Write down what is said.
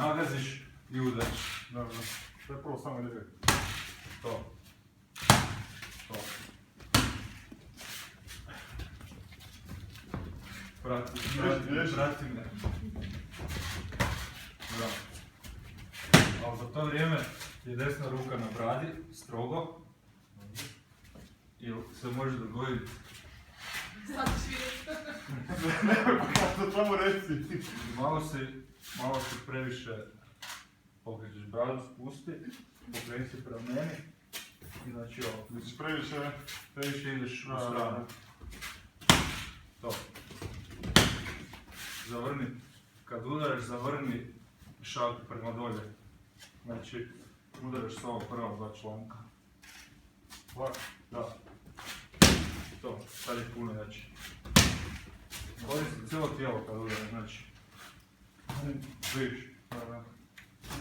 nagaziš i udariš. Dobro. To je prvo samo lijevi. To. To. Prati me. Bravo. Ali za to vrijeme je desna ruka na bradi, strogo. I se može dogoditi. Sad ćeš vidjeti. To samo reci. Malo se previše pokrećeš bradu, spusti, pokreni se prema meni. I znači ovo. Misliš previše ideš u stranu. To. Zavrni, kad udaraš, zavrni šak prema dolje. Znači, udaraš s ova prva dva članka. Ovako. Da. To, sad je puno jače. Koristi cijelo tijelo kad udaraš, znači. Vidiš. Da.